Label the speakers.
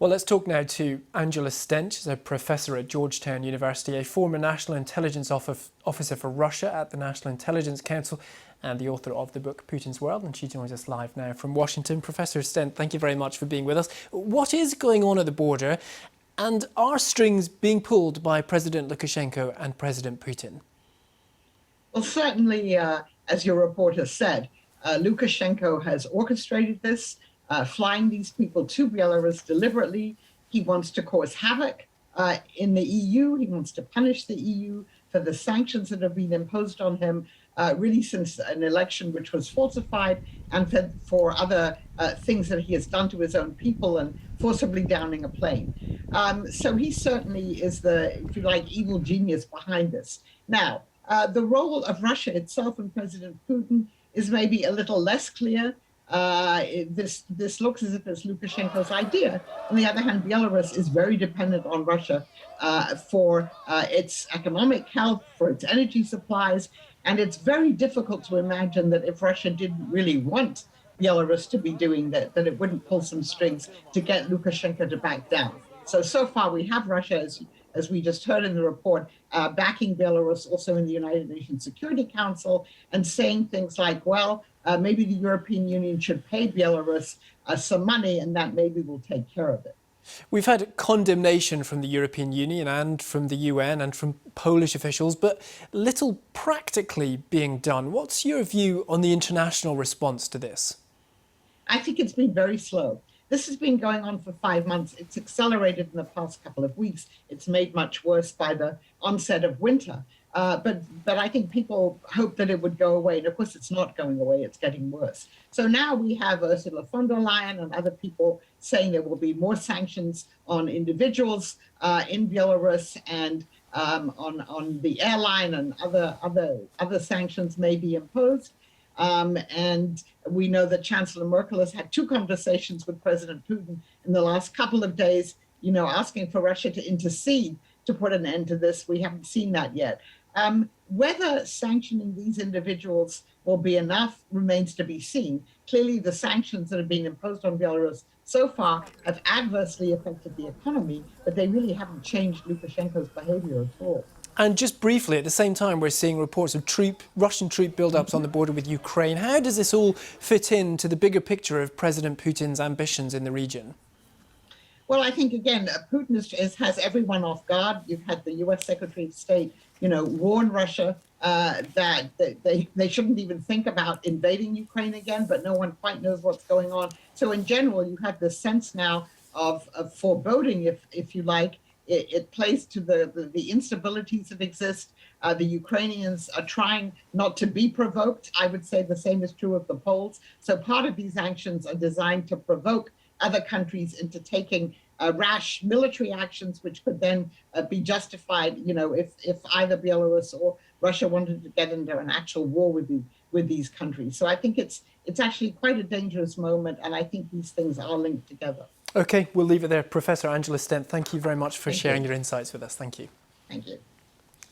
Speaker 1: Well, let's talk now to Angela Stent. She's a professor at Georgetown University, a former National Intelligence Officer for Russia at the National Intelligence Council, and the author of the book Putin's World. And she joins us live now from Washington. Professor Stent, thank you very much for being with us. What is going on at the border, and are strings being pulled by President Lukashenko and President Putin?
Speaker 2: Well, certainly, as your reporter said, Lukashenko has orchestrated this, flying these people to Belarus deliberately. He wants to cause havoc in the EU. He wants to punish the EU for the sanctions that have been imposed on him, really since an election which was falsified, and for other things that he has done to his own people and forcibly downing a plane. So he certainly is the, if you like, evil genius behind this. Now, the role of Russia itself and President Putin is maybe a little less clear. This looks as if it's Lukashenko's idea. On the other hand, Belarus is very dependent on Russia for its economic health, for its energy supplies, and it's very difficult to imagine that if Russia didn't really want Belarus to be doing that, that it wouldn't pull some strings to get Lukashenko to back down. So far we have Russia, as we just heard in the report, backing Belarus also in the United Nations Security Council and saying things like, well, maybe the European Union should pay Belarus some money and that maybe will take care of it.
Speaker 1: We've had condemnation from the European Union and from the UN and from Polish officials, but little practically being done. What's your view on the international response to this?
Speaker 2: I think it's been very slow. This has been going on for 5 months. It's accelerated in the past couple of weeks. It's made much worse by the onset of winter. But I think people hope that it would go away. And of course, it's not going away. It's getting worse. So now we have Ursula von der Leyen and other people saying there will be more sanctions on individuals in Belarus, and on the airline, and other sanctions may be imposed. And we know that Chancellor Merkel has had 2 conversations with President Putin in the last couple of days, asking for Russia to intercede to put an end to this. We haven't seen that yet. Whether sanctioning these individuals will be enough remains to be seen. Clearly, the sanctions that have been imposed on Belarus so far have adversely affected the economy, but they really haven't changed Lukashenko's behavior at all.
Speaker 1: And just briefly, at the same time, we're seeing reports of Russian troop buildups on the border with Ukraine. How does this all fit into the bigger picture of President Putin's ambitions in the region?
Speaker 2: Well, I think, again, Putin has everyone off guard. You've had the U.S. Secretary of State, warn Russia that they shouldn't even think about invading Ukraine again, but no one quite knows what's going on. So in general, you have this sense now of foreboding, if you like. It plays to the instabilities that exist. The Ukrainians are trying not to be provoked. I would say the same is true of the Poles. So part of these actions are designed to provoke other countries into taking rash military actions, which could then be justified, if either Belarus or Russia wanted to get into an actual war with these countries. So I think it's actually quite a dangerous moment, and I think these things are linked together.
Speaker 1: OK, we'll leave it there. Professor Angela Stent, thank you very much for sharing your insights with us. Thank you.
Speaker 2: Thank you.